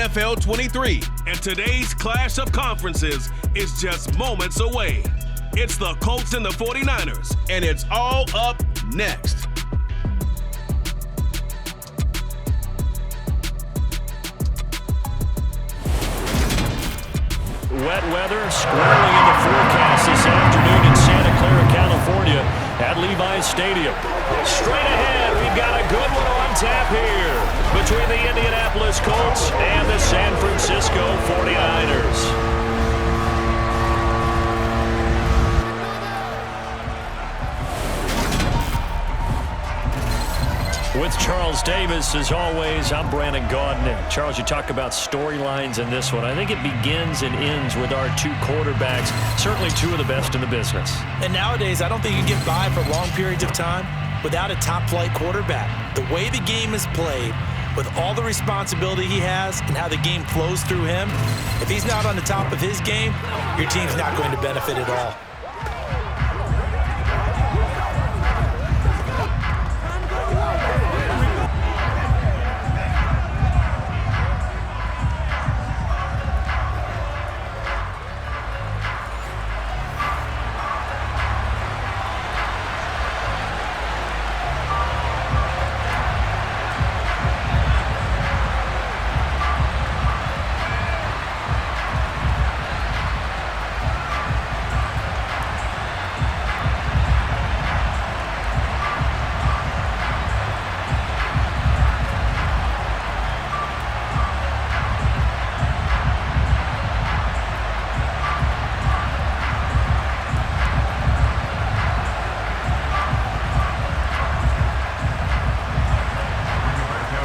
NFL 23, and today's clash of conferences is just moments away. It's the Colts and the 49ers, and it's all up next. Wet weather squarely in the forecast this afternoon in Santa Clara, California at Levi's Stadium. Straight ahead, we've got a good one on tap here between the Indianapolis Colts and the San Francisco 49ers. With Charles Davis, as always, I'm Brandon Gaudin. Charles, you talk about storylines in this one. I think it begins and ends with our two quarterbacks, certainly two of the best in the business. And nowadays, I don't think you can get by for long periods of time without a top-flight quarterback. The way the game is played, with all the responsibility he has and how the game flows through him, if he's not on the top of his game, your team's not going to benefit at all.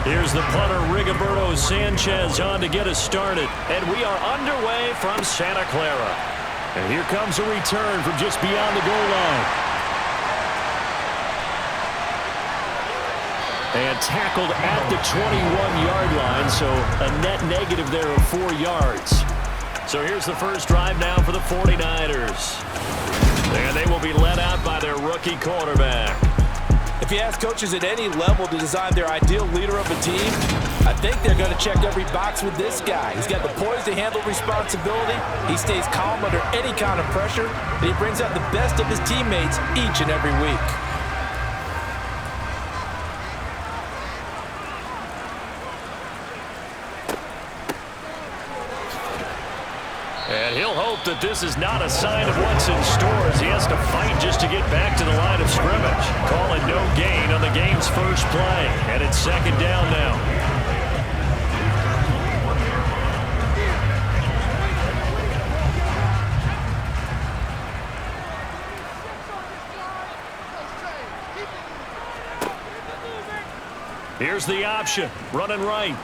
Here's the punter, Rigoberto Sanchez, on to get us started. And we are underway from Santa Clara. And here comes a return from just beyond the goal line. And tackled at the 21-yard line, so a net negative there of 4 yards. So here's the first drive now for the 49ers. And they will be led out by their rookie quarterback. If you ask coaches at any level to design their ideal leader of a team, I think they're going to check every box with this guy. He's got the poise to handle responsibility. He stays calm under any kind of pressure, and he brings out the best of his teammates each and every week. And he'll hope that this is not a sign of what's in store as he has to fight just to get back to the line of scrimmage. Calling no gain on the game's first play. And it's second down now. Here's the option. Running right.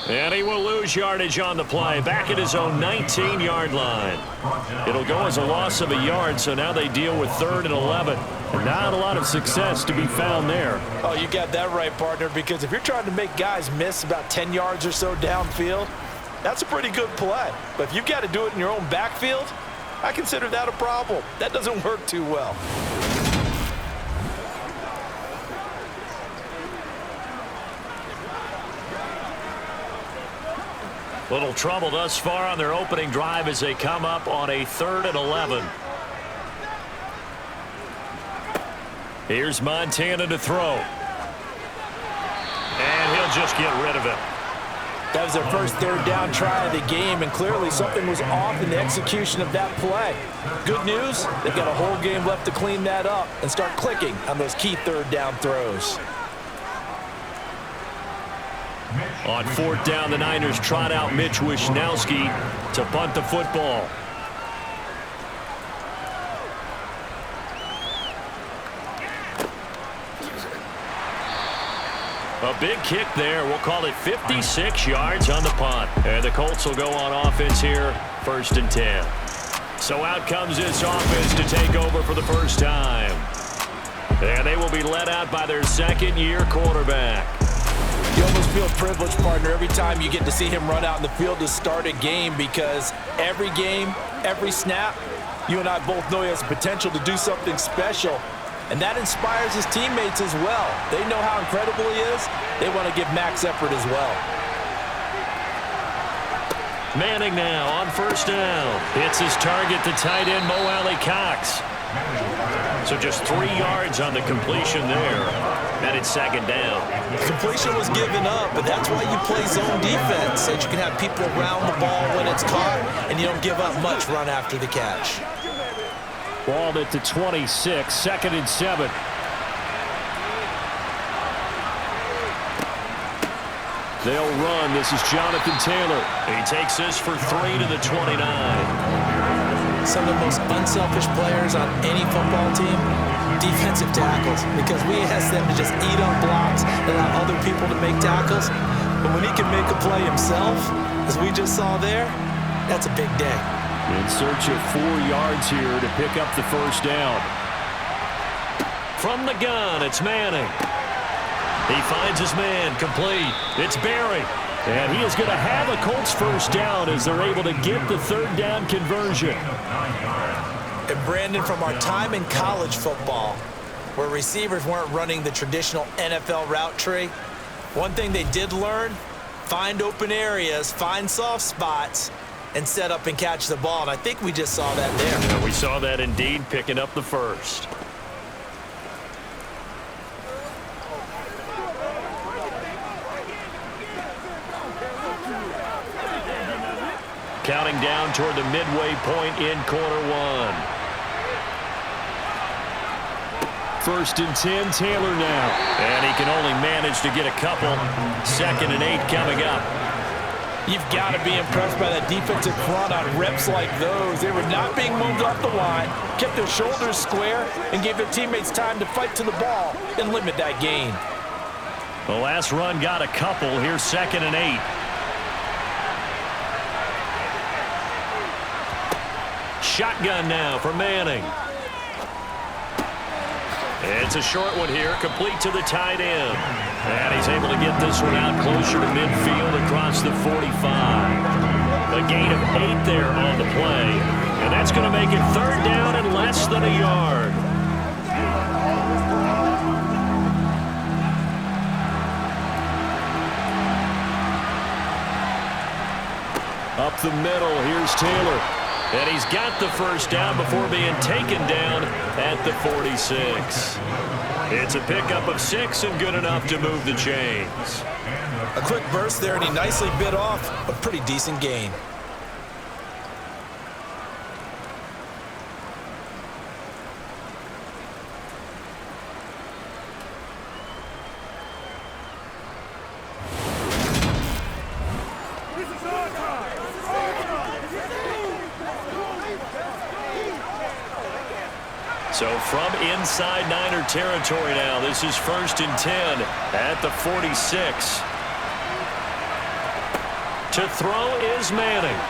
And he will lose yardage on the play, back at his own 19-yard line. It'll go as a loss of a yard, so now they deal with 3rd and 11. And not a lot of success to be found there. Oh, you got that right, partner, because if you're trying to make guys miss about 10 yards or so downfield, that's a pretty good play. But if you've got to do it in your own backfield, I consider that a problem. That doesn't work too well. Little trouble thus far on their opening drive as they come up on a 3rd and 11. Here's Montana to throw. And he'll just get rid of it. That was their first 3rd down try of the game, and clearly something was off in the execution of that play. Good news, they've got a whole game left to clean that up and start clicking on those key 3rd down throws. On 4th down, the Niners trot out Mitch Wishnowski to punt the football. A big kick there. We'll call it 56 yards on the punt. And the Colts will go on offense here, 1st and 10. So out comes this offense to take over for the first time. And they will be led out by their 2nd-year quarterback. You almost feel privileged, partner, every time you get to see him run out in the field to start a game, because every game, every snap, you and I both know he has the potential to do something special. And that inspires his teammates as well. They know how incredible he is. They want to give max effort as well. Manning now on first down. Hits his target, the tight end, Mo Alley-Cox. So just 3 yards on the completion there. And it's second down. Completion was given up, but that's why you play zone defense, so that you can have people around the ball when it's caught, and you don't give up much run after the catch. Ball at the 26, 2nd and 7. They'll run. This is Jonathan Taylor. He takes this for 3 to the 29. Some of the most unselfish players on any football team, defensive tackles, because we ask them to just eat up blocks and allow other people to make tackles. But when he can make a play himself, as we just saw there, that's a big day. In search of 4 yards here to pick up the first down. From the gun, it's Manning. He finds his man, complete. It's Berry. And he is going to have a Colts first down as they're able to get the 3rd down conversion. And Brandon, from our time in college football, where receivers weren't running the traditional NFL route tree, one thing they did learn, find open areas, find soft spots, and set up and catch the ball. And I think we just saw that there. Yeah, we saw that indeed, picking up the first. Counting down toward the midway point in quarter 1. 1st and 10, Taylor now. And he can only manage to get a couple. 2nd and 8 coming up. You've got to be impressed by that defensive front on reps like those. They were not being moved off the line, kept their shoulders square, and gave their teammates time to fight to the ball and limit that gain. The last run got a couple. Here's 2nd and 8. Shotgun now for Manning. It's a short one here, complete to the tight end. And he's able to get this one out closer to midfield across the 45. A gain of 8 there on the play. And that's going to make it 3rd down and less than a yard. Up the middle, here's Taylor. And he's got the first down before being taken down at the 46. It's a pickup of 6 and good enough to move the chains. A quick burst there, and he nicely bit off a pretty decent gain. So from inside Niner territory now, this is 1st and 10 at the 46. To throw is Manning.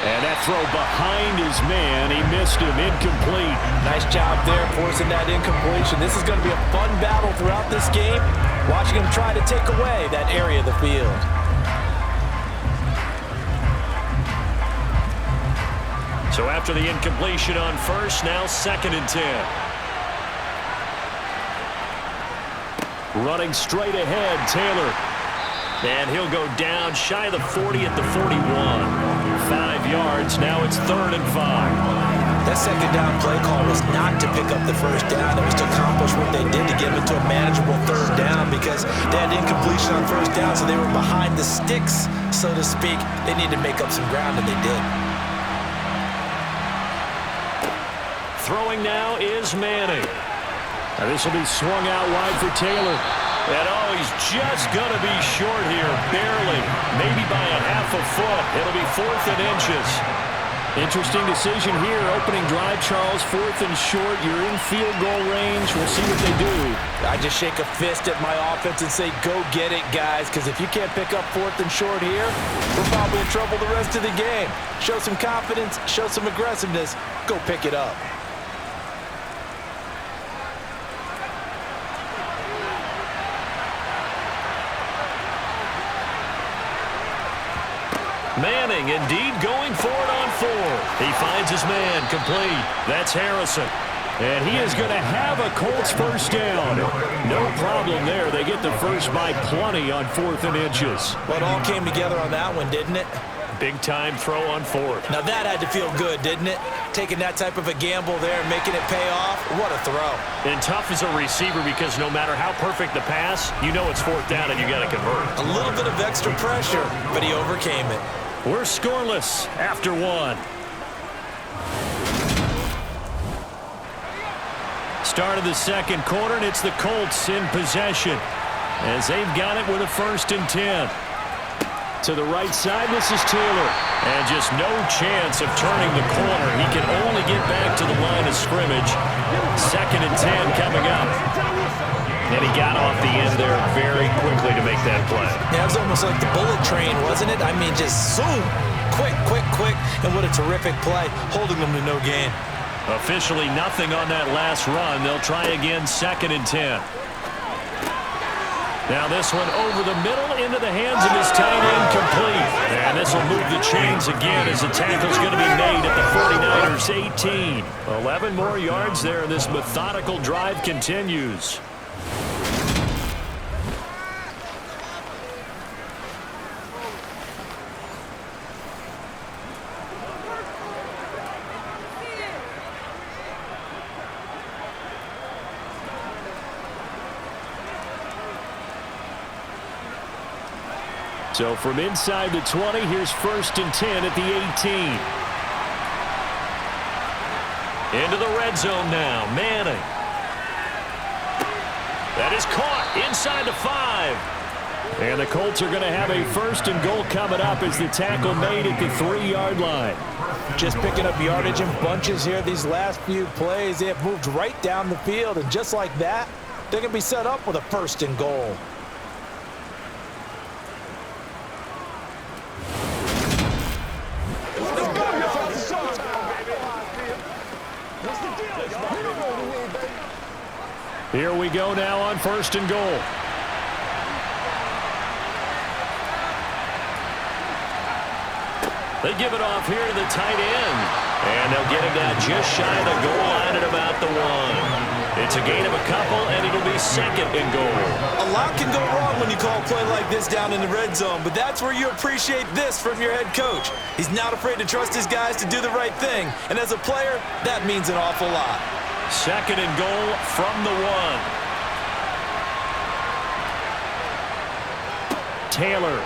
And that throw behind his man, he missed him, incomplete. Nice job there forcing that incompletion. This is going to be a fun battle throughout this game, watching him try to take away that area of the field. So after the incompletion on first, now 2nd and 10. Running straight ahead, Taylor. And he'll go down shy of the 40 at the 41. 5 yards, now it's 3rd and 5. That 2nd down play call was not to pick up the first down. It was to accomplish what they did to get them into a manageable 3rd down, because they had incompletion on first down, so they were behind the sticks, so to speak. They needed to make up some ground, and they did. Throwing now is Manning. Now this will be swung out wide for Taylor. And oh, he's just going to be short here, barely, maybe by a half a foot. It'll be 4th and inches. Interesting decision here, opening drive, Charles. 4th and short, you're in field goal range. We'll see what they do. I just shake a fist at my offense and say, go get it, guys, because if you can't pick up 4th and short here, we're probably in trouble the rest of the game. Show some confidence, show some aggressiveness, go pick it up. Manning indeed going for it on 4. He finds his man, complete. That's Harrison. And he is going to have a Colts first down. No problem there. They get the first by plenty on 4th and inches. Well, it all came together on that one, didn't it? Big-time throw on 4th. Now that had to feel good, didn't it? Taking that type of a gamble there and making it pay off. What a throw. And tough as a receiver because no matter how perfect the pass, you know it's 4th down and you got to convert. A little bit of extra pressure, but he overcame it. We're scoreless after 1. Start of the second quarter, and it's the Colts in possession as they've got it with a 1st and 10. To the right side, this is Taylor. And just no chance of turning the corner. He can only get back to the line of scrimmage. 2nd and 10 coming up. And he got off the end there very quickly to make that play. Yeah, it was almost like the bullet train, wasn't it? I mean, just zoom. Quick, quick, quick. And what a terrific play, holding them to no gain. Officially nothing on that last run. They'll try again 2nd and 10. Now this one over the middle into the hands of his tight end, complete. And this will move the chains again as the tackle's going to be made at the 49ers 18. 11 more yards there, and this methodical drive continues. So from inside the 20, here's 1st and 10 at the 18. Into the red zone now. Manning. That is caught inside the 5. And the Colts are going to have a 1st and goal coming up as the tackle made at the 3-yard line. Just picking up yardage in bunches here these last few plays. They have moved right down the field, and just like that, they're going to be set up with a 1st and goal. Here we go now on 1st and goal. They give it off here to the tight end. And they'll get him down just shy of the goal line at about the 1. It's a gain of a couple, and it'll be 2nd and goal. A lot can go wrong when you call a play like this down in the red zone, but that's where you appreciate this from your head coach. He's not afraid to trust his guys to do the right thing, and as a player, that means an awful lot. 2nd and goal from the 1. Taylor.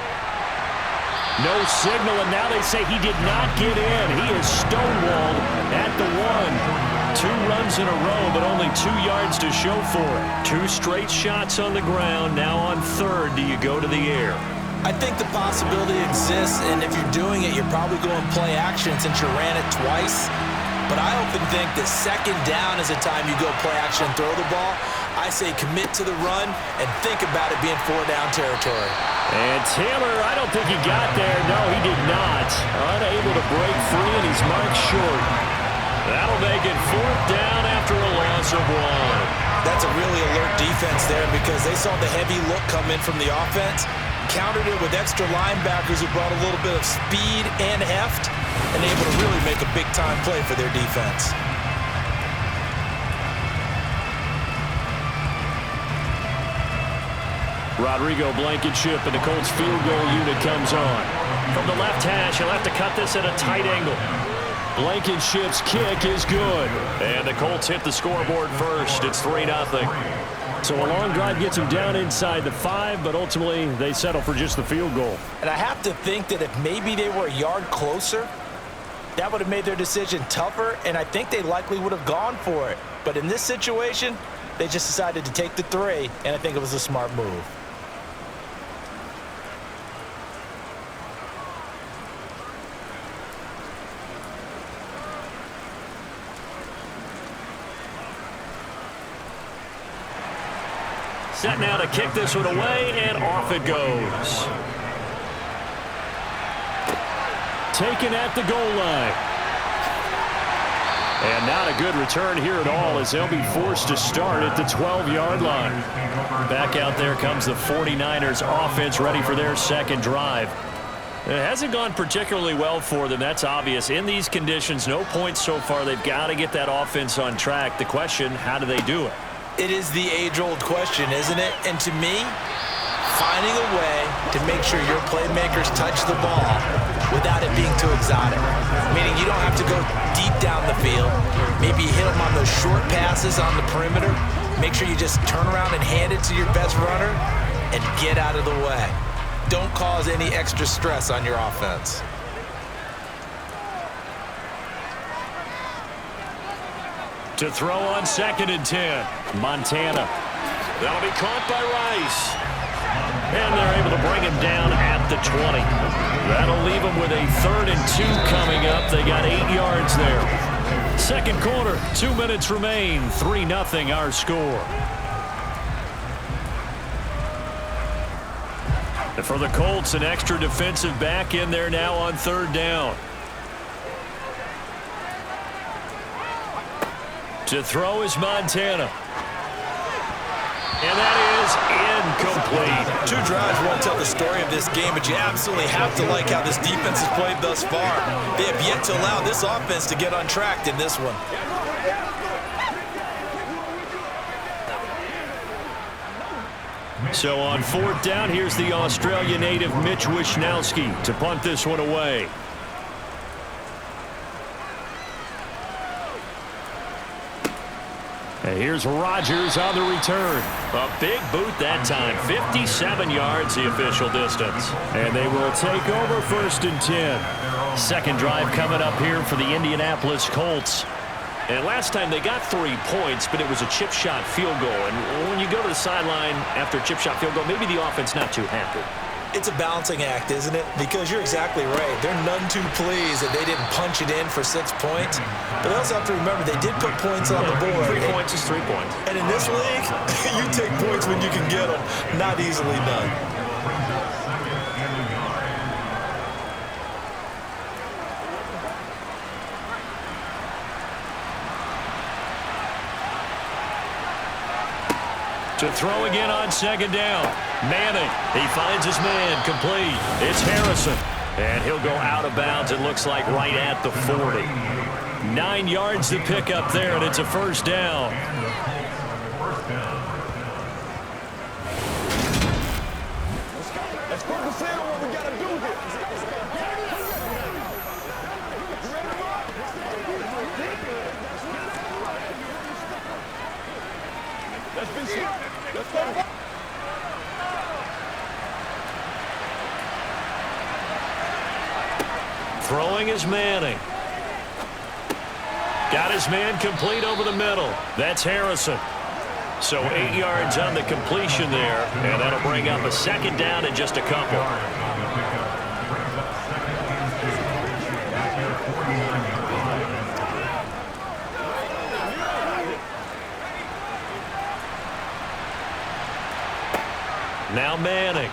No signal, and now they say he did not get in. He is stonewalled at the 1. 2 runs in a row, but only 2 yards to show for it. 2 straight shots on the ground. Now on 3rd, do you go to the air? I think the possibility exists, and if you're doing it, you're probably going play action since you ran it twice. But I often think that 2nd down is the time you go play action and throw the ball. I say commit to the run and think about it being 4-down territory. And Taylor, I don't think he got there. No, he did not. Unable to break free, and he's marked short. That'll make it 4th down after a loss of 1. That's a really alert defense there because they saw the heavy look come in from the offense, countered it with extra linebackers who brought a little bit of speed and heft, and able to really make a big-time play for their defense. Rodrigo Blankenship, and the Colts field goal unit comes on. From the left hash, he'll have to cut this at a tight angle. Blankenship's kick is good. And the Colts hit the scoreboard first. It's 3-0. So a long drive gets them down inside the 5, but ultimately they settle for just the field goal. And I have to think that if maybe they were a yard closer, that would have made their decision tougher, and I think they likely would have gone for it. But in this situation, they just decided to take the 3, and I think it was a smart move. Set now to kick this one away, and off it goes. Taken at the goal line. And not a good return here at all as they'll be forced to start at the 12-yard line. Back out there comes the 49ers offense ready for their second drive. It hasn't gone particularly well for them. That's obvious. In these conditions, no points so far. They've got to get that offense on track. The question, how do they do it? It is the age-old question, isn't it? And to me, finding a way to make sure your playmakers touch the ball without it being too exotic. Meaning you don't have to go deep down the field. Maybe hit them on those short passes on the perimeter. Make sure you just turn around and hand it to your best runner and get out of the way. Don't cause any extra stress on your offense. To throw on 2nd and 10, Montana. That'll be caught by Rice. And they're able to bring him down at the 20. That'll leave him with a 3rd and 2 coming up. They got 8 yards there. Second quarter, 2 minutes remain. 3-0 our score. And for the Colts, an extra defensive back in there now on 3rd down. To throw is Montana. And that is incomplete. 2 drives won't tell the story of this game, but you absolutely have to like how this defense has played thus far. They have yet to allow this offense to get untracked in this one. So on 4th down, here's the Australia native Mitch Wishnowsky to punt this one away. And here's Rodgers on the return. A big boot that time. 57 yards the official distance. And they will take over 1st and 10. Second drive coming up here for the Indianapolis Colts. And last time they got 3 points, but it was a chip shot field goal. And when you go to the sideline after a chip shot field goal, maybe the offense not too happy. It's a balancing act, isn't it? Because you're exactly right. They're none too pleased that they didn't punch it in for 6 points. But they also have to remember they did put points on the board. 3 points is 3 points. And in this league, you take points when you can get them. Not easily done. To throw again on 2nd down. Manning, he finds his man, complete. It's Harrison. And he'll go out of bounds, it looks like right at the 40. 9 yards to pick up there, and it's a 1st down. Let's focus in on what we got to do here. Let's be smart. Let's go. Throwing is Manning. Got his man complete over the middle. That's Harrison. So 8 yards on the completion there, and that'll bring up a 2nd down in just a couple. Now Manning.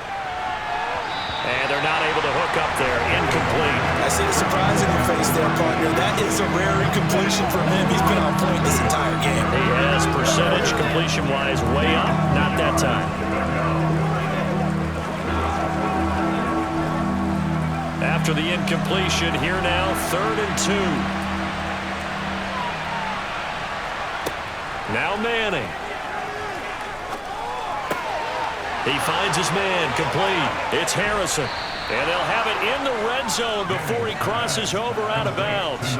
And they're not able to hook up there. Incomplete. I see the surprise in your face there, partner. That is a rare incompletion from him. He's been on point this entire game. He has percentage completion-wise way up. Not that time. After the incompletion, here now, 3rd and 2. Now Manning. He finds his man, complete. It's Harrison. And they'll have it in the red zone before he crosses over out of bounds.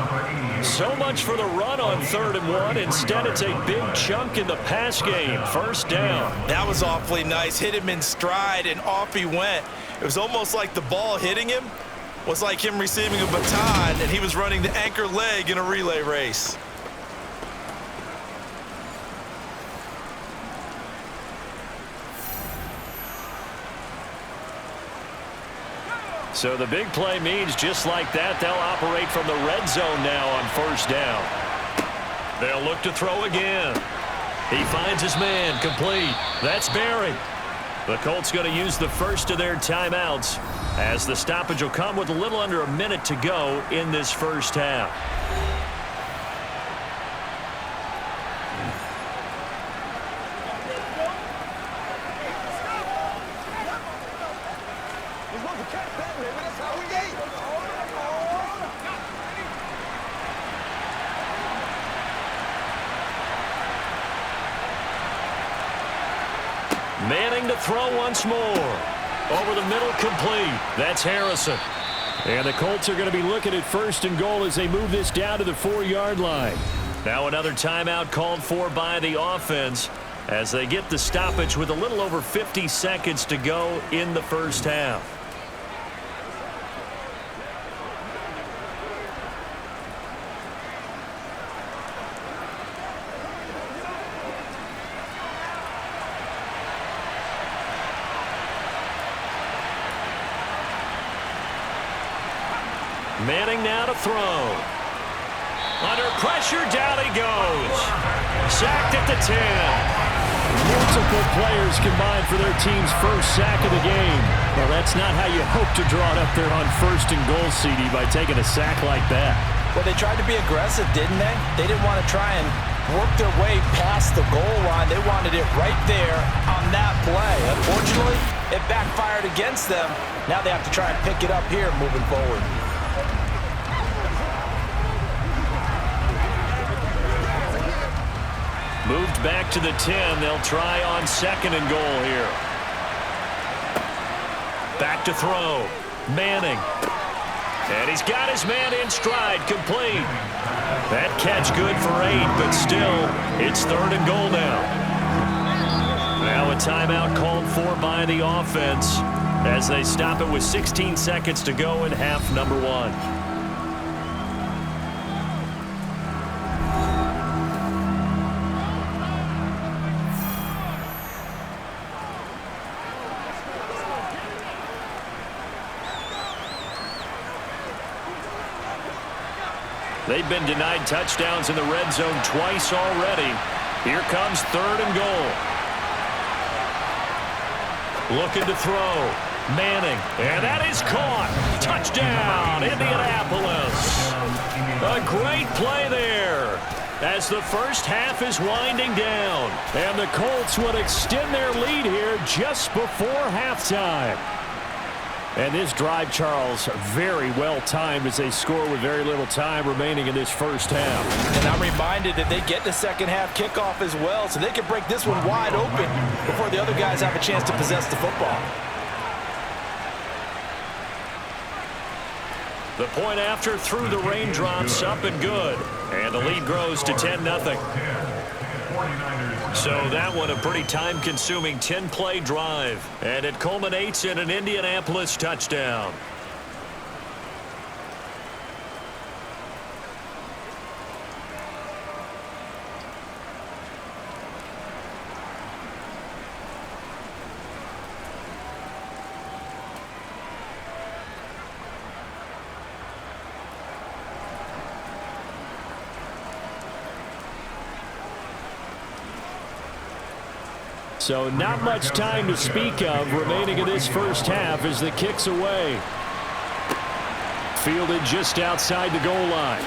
So much for the run on 3rd and 1. Instead, it's a big chunk in the pass game. 1st down. That was awfully nice. Hit him in stride, and off he went. It was almost like the ball hitting him was like him receiving a baton, and he was running the anchor leg in a relay race. So the big play means just like that, they'll operate from the red zone now on 1st down. They'll look to throw again. He finds his man, complete. That's Barry. The Colts going to use the first of their timeouts as the stoppage will come with a little under a minute to go in this 1st half. We're supposed to catch that, baby. That's how we Manning to throw once more. Over the middle, complete. That's Harrison. And the Colts are going to be looking at 1st and goal as they move this down to the 4-yard line. Now another timeout called for by the offense as they get the stoppage with a little over 50 seconds to go in the first half. Manning now to throw. Under pressure, down he goes. Sacked at the 10. Multiple players combined for their team's first sack of the game. Well, that's not how you hope to draw it up there on 1st and goal, CD, by taking a sack like that. Well, they tried to be aggressive, didn't they? They didn't want to try and work their way past the goal line. They wanted it right there on that play. Unfortunately, it backfired against them. Now they have to try and pick it up here moving forward. Moved back to the 10. They'll try on 2nd and goal here. Back to throw. Manning. And he's got his man in stride. Complete. That catch good for 8, but still, it's 3rd and goal now. Now a timeout called for by the offense as they stop it with 16 seconds to go in half number 1. They've been denied touchdowns in the red zone twice already. Here comes 3rd and goal. Looking to throw. Manning. And that is caught. Touchdown, Indianapolis. A great play there as the first half is winding down. And the Colts would extend their lead here just before halftime. And this drive, Charles, very well timed as they score with very little time remaining in this first half. And I'm reminded that they get the second half kickoff as well, so they can break this one wide open before the other guys have a chance to possess the football. The point after through the raindrops, up and good. And the lead grows to 10-0. So that one a pretty time-consuming 10-play drive. And it culminates in an Indianapolis touchdown. So not much time to speak of remaining in this first half as the kick's away. Fielded just outside the goal line.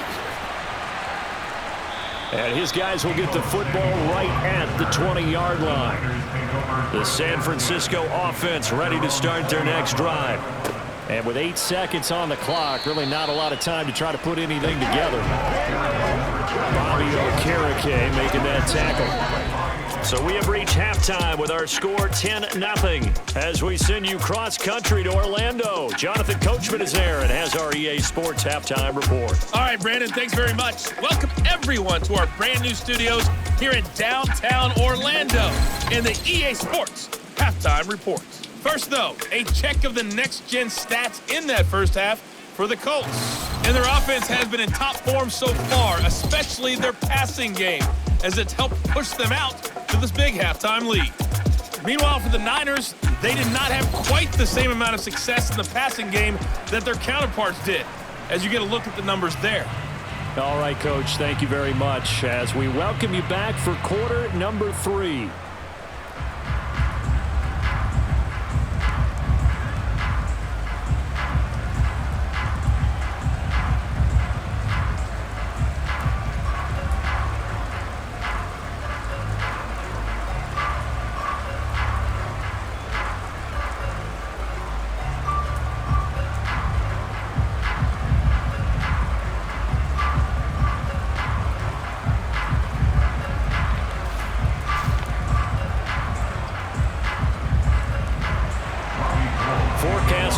And his guys will get the football right at the 20-yard line. The San Francisco offense ready to start their next drive. And with 8 seconds on the clock, really not a lot of time to try to put anything together. Bobby Okereke making that tackle. So we have reached halftime with our score 10-0 as we send you cross-country to Orlando. Jonathan Coachman is there and has our EA Sports halftime report. All right, Brandon, thanks very much. Welcome everyone to our brand new studios here in downtown Orlando in the EA Sports halftime report. First, though, a check of the next-gen stats in that first half for the Colts. And their offense has been in top form so far, especially their passing game, as it's helped push them out to this big halftime lead. Meanwhile, for the Niners, they did not have quite the same amount of success in the passing game that their counterparts did, as you get a look at the numbers there. All right, Coach, thank you very much as we welcome you back for quarter number 3.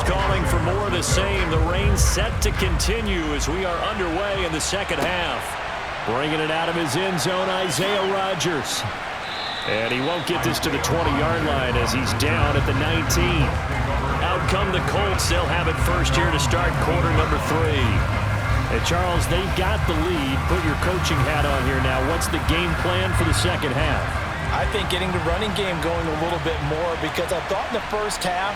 calling for more of the same. The rain set to continue as we are underway in the second half. Bringing it out of his end zone, Isaiah Rodgers. And he won't get this to the 20-yard line as he's down at the 19. Out come the Colts. They'll have it first here to start quarter number 3. And Charles, they've got the lead. Put your coaching hat on here now. What's the game plan for the second half? I think getting the running game going a little bit more, because I thought in the first half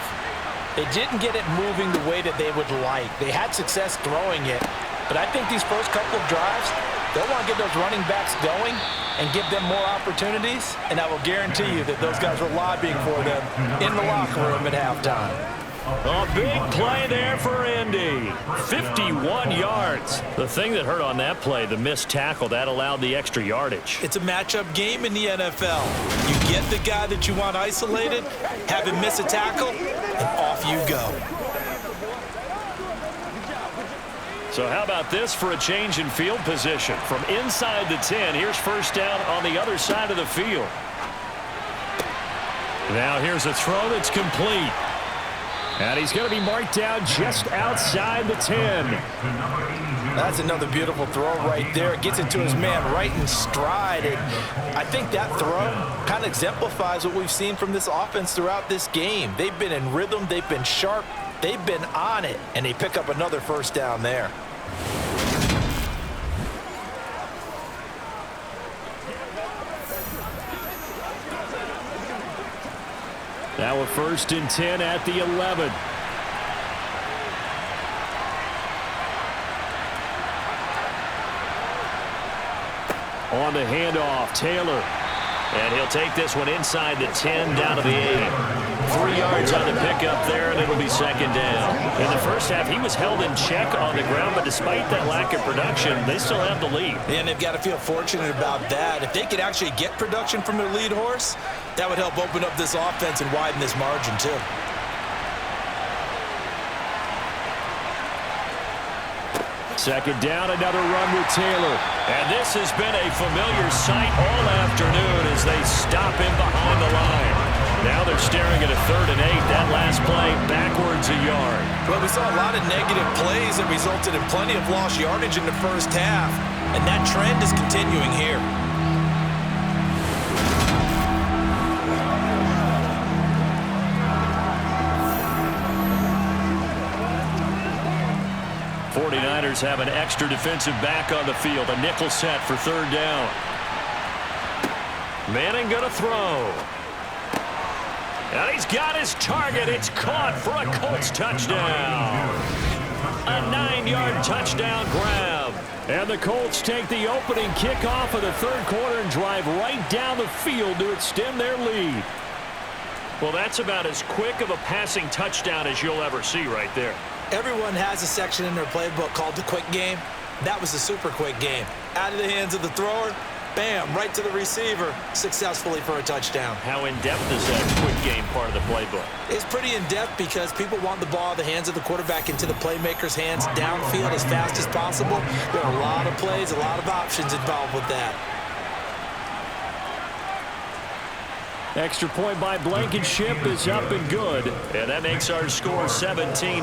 they didn't get it moving the way that they would like. They had success throwing it, but I think these first couple of drives, they'll want to get those running backs going and give them more opportunities, and I will guarantee you that those guys were lobbying for them in the locker room at halftime. A big play there for Indy. 51 yards. The thing that hurt on that play, the missed tackle, that allowed the extra yardage. It's a matchup game in the NFL. You get the guy that you want isolated, have him miss a tackle, and off you go. So how about this for a change in field position? From inside the 10, here's first down on the other side of the field. Now here's a throw that's complete. And he's going to be marked down just outside the 10. That's another beautiful throw right there. It gets it to his man right in stride. And I think that throw kind of exemplifies what we've seen from this offense throughout this game. They've been in rhythm. They've been sharp. They've been on it. And they pick up another first down there. Now a first and 10 at the 11. On the handoff, Taylor. And he'll take this one inside the 10 down to the 8. 3 yards on the pickup there, and it'll be second down. In the first half, he was held in check on the ground, but despite that lack of production, they still have the lead. And they've got to feel fortunate about that. If they could actually get production from their lead horse, that would help open up this offense and widen this margin too. Second down, another run with Taylor. And this has been a familiar sight all afternoon as they stop him behind the line. Now they're staring at a 3rd and 8. That last play backwards a yard. Well, we saw a lot of negative plays that resulted in plenty of lost yardage in the first half, and that trend is continuing here. '49ers have an extra defensive back on the field. A nickel set for 3rd down. Manning gonna throw. And he's got his target. It's caught for a Colts touchdown. A 9-yard touchdown grab. And the Colts take the opening kickoff of the 3rd quarter and drive right down the field to extend their lead. Well, that's about as quick of a passing touchdown as you'll ever see right there. Everyone has a section in their playbook called the quick game. That was the super quick game. Out of the hands of the thrower, bam, right to the receiver, successfully for a touchdown. How in-depth is that quick game part of the playbook? It's pretty in-depth because people want the ball in the hands of the quarterback into the playmaker's hands downfield as fast as possible. There are a lot of plays, a lot of options involved with that. Extra point by Blankenship is up and good. And that makes our score 17-0.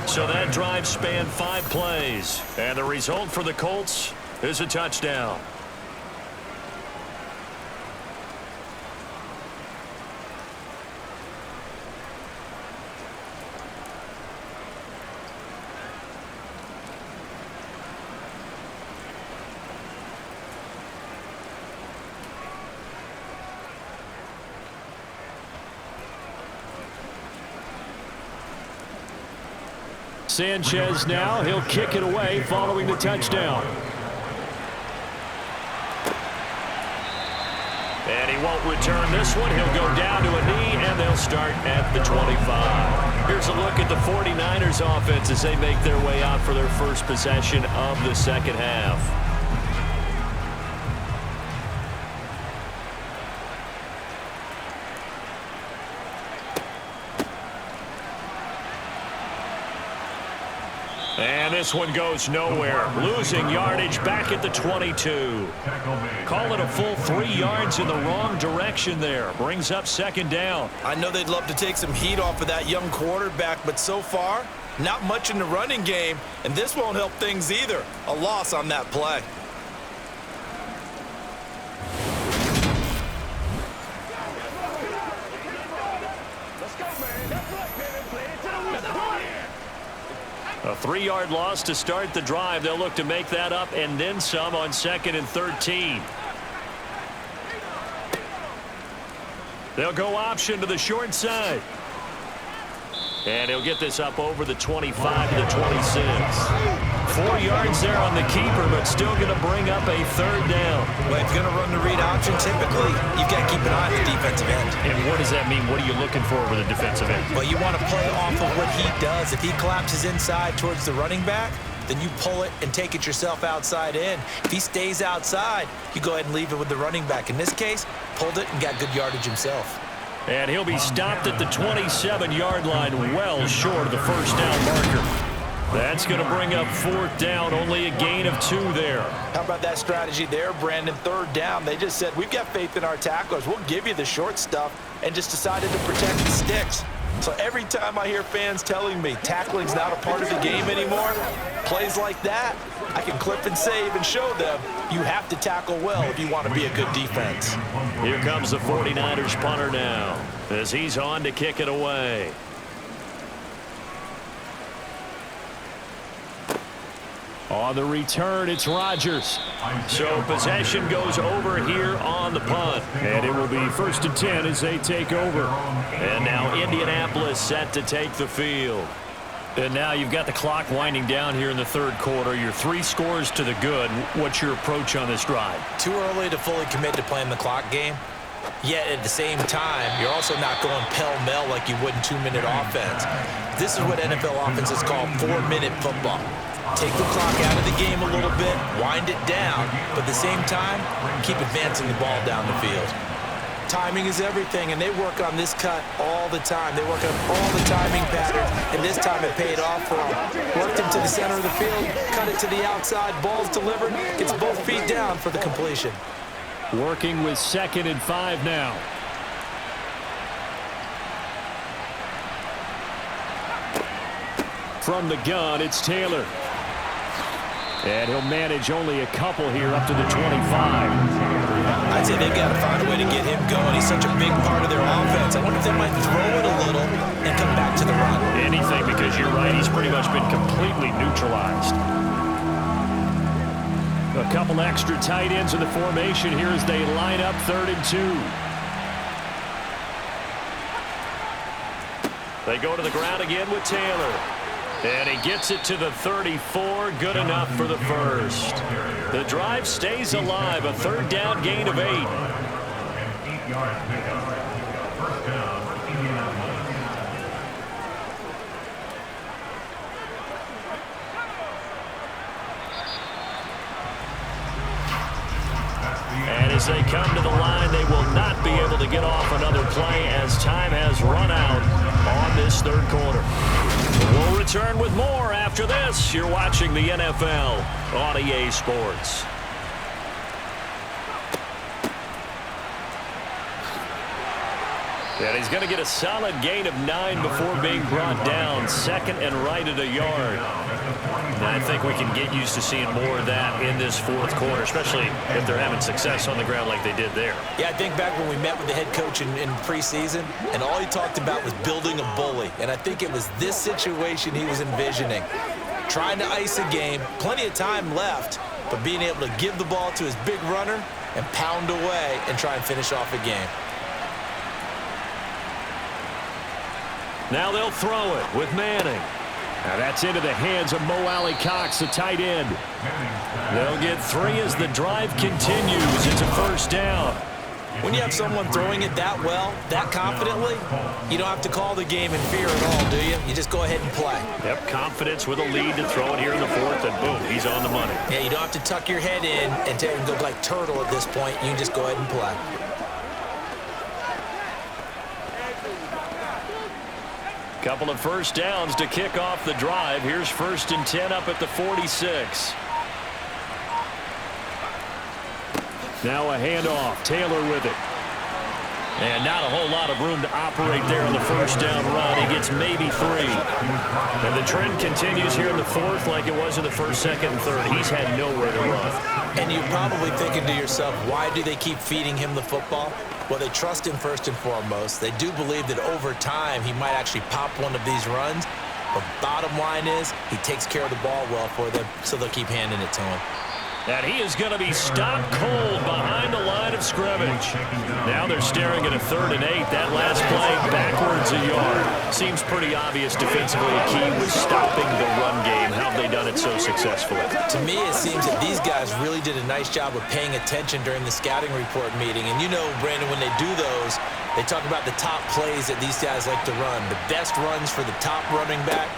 So that drive spanned 5 plays. And the result for the Colts is a touchdown. Sanchez now, he'll kick it away following the touchdown. And he won't return this one. He'll go down to a knee, and they'll start at the 25. Here's a look at the 49ers offense as they make their way out for their first possession of the second half. And this one goes nowhere. Losing yardage back at the 22. Call it a full 3 yards in the wrong direction there. Brings up second down. I know they'd love to take some heat off of that young quarterback, but so far, not much in the running game, and this won't help things either. A loss on that play. A 3-yard loss to start the drive. They'll look to make that up and then some on 2nd and 13. They'll go option to the short side. And he'll get this up over the 25 to the 26. 4 yards there on the keeper, but still going to bring up a 3rd down. Well, if you're going to run the read option, typically, you've got to keep an eye on the defensive end. And what does that mean? What are you looking for with a defensive end? Well, you want to play off of what he does. If he collapses inside towards the running back, then you pull it and take it yourself outside in. If he stays outside, you go ahead and leave it with the running back. In this case, pulled it and got good yardage himself. And he'll be stopped at the 27-yard line, well short of the first down marker. That's going to bring up 4th down, only a gain of 2 there. How about that strategy there, Brandon? 3rd down, they just said, we've got faith in our tacklers. We'll give you the short stuff, and just decided to protect the sticks. So every time I hear fans telling me tackling's not a part of the game anymore, plays like that, I can clip and save and show them you have to tackle well if you want to be a good defense. Here comes the 49ers punter now as he's on to kick it away. On the return, it's Rodgers. So possession goes over here on the punt. And it will be 1st and 10 as they take over. And now Indianapolis set to take the field. And now you've got the clock winding down here in the 3rd quarter. You're 3 scores to the good. What's your approach on this drive? Too early to fully commit to playing the clock game. Yet at the same time, you're also not going pell-mell like you would in 2-minute offense. This is what NFL offenses call 4-minute football. Take the clock out of the game a little bit, wind it down, but at the same time, keep advancing the ball down the field. Timing is everything, and they work on this cut all the time. They work on all the timing patterns, and this time it paid off for them. Worked him to the center of the field, cut it to the outside, ball's delivered, gets both feet down for the completion. Working with 2nd and 5 now. From the gun, it's Taylor. And he'll manage only a couple here up to the 25. I'd say they've got to find a way to get him going. He's such a big part of their offense. I wonder if they might throw it a little and come back to the run. Anything, because you're right, he's pretty much been completely neutralized. A couple extra tight ends in the formation here as they line up 3rd and 2. They go to the ground again with Taylor. And he gets it to the 34. Good enough for the 1st. The drive stays alive. A 3rd down gain of 8. And as they come to the line, they will not be able to get off another play as time has run out on this 3rd quarter. We'll return with more after this. You're watching the NFL on EA Sports. And he's going to get a solid gain of 9 before being brought down. 2nd and right at a yard. And I think we can get used to seeing more of that in this 4th quarter, especially if they're having success on the ground like they did there. Yeah, I think back when we met with the head coach in preseason, and all he talked about was building a bully. And I think it was this situation he was envisioning. Trying to ice a game, plenty of time left, but being able to give the ball to his big runner and pound away and try and finish off a game. Now they'll throw it with Manning. Now that's into the hands of Mo Alley-Cox, the tight end. They'll get 3 as the drive continues. It's a 1st down. When you have someone throwing it that well, that confidently, you don't have to call the game in fear at all, do you? You just go ahead and play. Yep, confidence with a lead to throw it here in the 4th, and boom, he's on the money. Yeah, you don't have to tuck your head in and go like turtle at this point. You can just go ahead and play. Couple of first downs to kick off the drive. Here's 1st and 10 up at the 46. Now a handoff. Taylor with it. And not a whole lot of room to operate there on the first down run. He gets maybe 3. And the trend continues here in the 4th like it was in the 1st, 2nd, and 3rd. He's had nowhere to run. And you're probably thinking to yourself, why do they keep feeding him the football? Well, they trust him first and foremost. They do believe that over time he might actually pop one of these runs. But bottom line is he takes care of the ball well for them, so they'll keep handing it to him. And he is going to be stopped cold behind the line of scrimmage. Now they're staring at a 3rd and 8. That last play backwards a yard. Seems pretty obvious defensively. A key was stopping the run game. How have they done it so successfully? To me, it seems that these guys really did a nice job of paying attention during the scouting report meeting. And you know, Brandon, when they do those, they talk about the top plays that these guys like to run. The best runs for the top running back.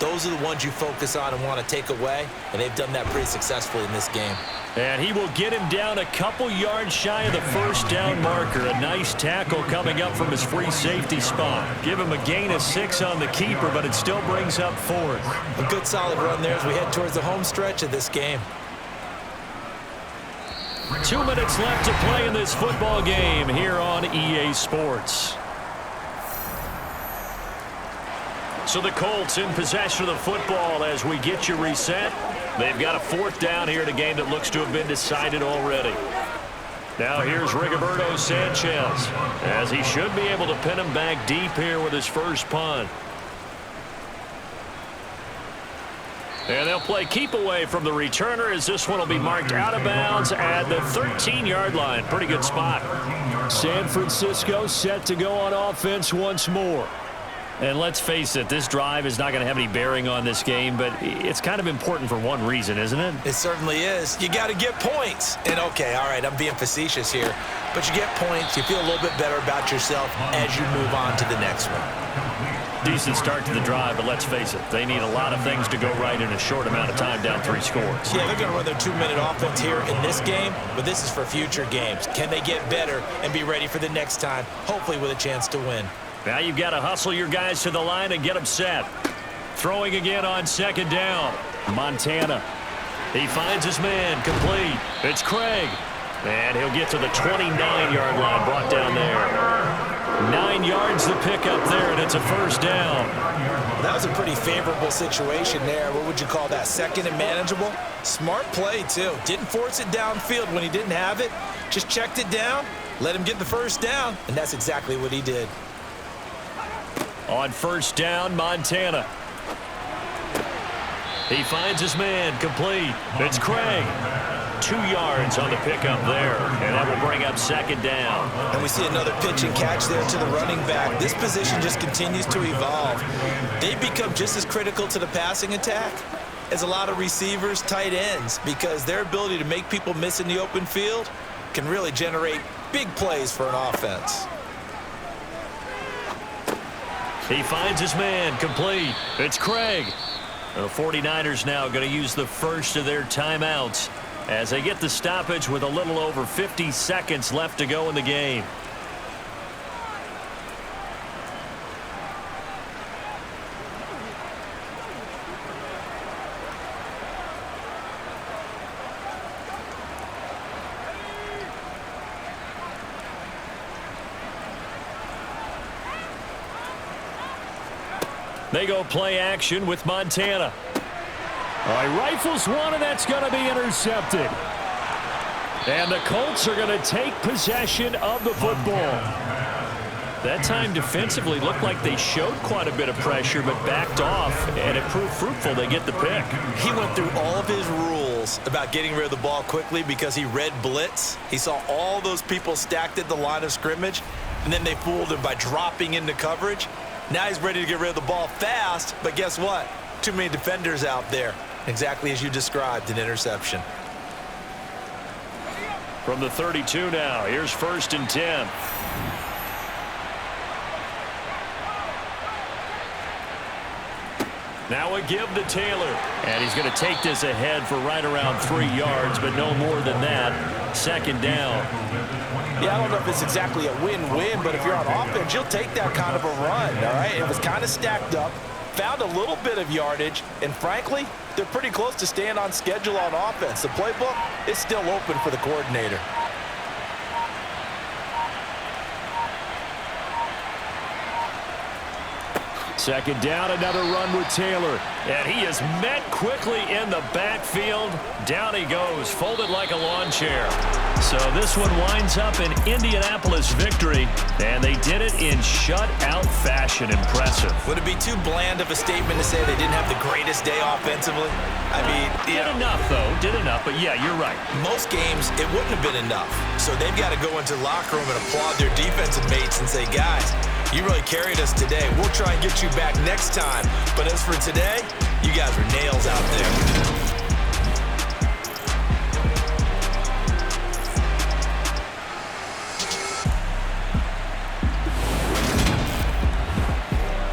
Those are the ones you focus on and want to take away, and they've done that pretty successfully in this game. And he will get him down a couple yards shy of the first down marker. A nice tackle coming up from his free safety spot. Give him a gain of 6 on the keeper, but it still brings up 4th. A good solid run there as we head towards the home stretch of this game. 2 minutes left to play in this football game here on EA Sports. So the Colts in possession of the football as we get you reset. They've got a 4th down here in a game that looks to have been decided already. Now here's Rigoberto Sanchez as he should be able to pin him back deep here with his first punt. And they'll play keep away from the returner as this one will be marked out of bounds at the 13-yard line. Pretty good spot. San Francisco set to go on offense once more. And let's face it, this drive is not going to have any bearing on this game, but it's kind of important for one reason, isn't it? It certainly is. You got to get points. And, okay, all right, I'm being facetious here. But you get points, you feel a little bit better about yourself as you move on to the next one. Decent start to the drive, but let's face it, they need a lot of things to go right in a short amount of time down 3 scores. Yeah, they're going to run their 2-minute offense here in this game, but this is for future games. Can they get better and be ready for the next time, hopefully with a chance to win? Now you've got to hustle your guys to the line and get them set. Throwing again on 2nd down. Montana. He finds his man complete. It's Craig. And he'll get to the 29-yard line, brought down there. 9 yards to pick up there, and it's a 1st down. That was a pretty favorable situation there. What would you call that? 2nd and manageable? Smart play, too. Didn't force it downfield when he didn't have it. Just checked it down, let him get the 1st down, and that's exactly what he did. On 1st down, Montana. He finds his man complete. It's Craig. 2 yards on the pickup there, and that will bring up 2nd down. And we see another pitch and catch there to the running back. This position just continues to evolve. They become just as critical to the passing attack as a lot of receivers, tight ends, because their ability to make people miss in the open field can really generate big plays for an offense. He finds his man complete. It's Craig. The 49ers now going to use the first of their timeouts as they get the stoppage with a little over 50 seconds left to go in the game. They go play action with Montana. All right, rifles one, and that's going to be intercepted. And the Colts are going to take possession of the football. That time defensively looked like they showed quite a bit of pressure but backed off, and it proved fruitful. They get the pick. He went through all of his rules about getting rid of the ball quickly because he read blitz. He saw all those people stacked at the line of scrimmage, and then they fooled him by dropping into coverage. Now he's ready to get rid of the ball fast, but guess what? Too many defenders out there. Exactly as you described, an interception. From the 32 now, here's 1st and 10. Now a give to Taylor. And he's going to take this ahead for right around 3 yards, but no more than that. 2nd down. Yeah, I don't know if it's exactly a win-win, but if you're on offense, you'll take that kind of a run, all right? It was kind of stacked up, found a little bit of yardage, and frankly, they're pretty close to staying on schedule on offense. The playbook is still open for the coordinator. Second down, another run with Taylor. And he is met quickly in the backfield. Down he goes, folded like a lawn chair. So this one winds up an Indianapolis victory, and they did it in shutout fashion. Impressive. Would it be too bland of a statement to say they didn't have the greatest day offensively? I mean, did enough, though. Did enough, but yeah, you're right. Most games, it wouldn't have been enough. So they've got to go into the locker room and applaud their defensive mates and say, guys, you really carried us today. We'll try and get you back next time. But as for today, you guys are nails out there.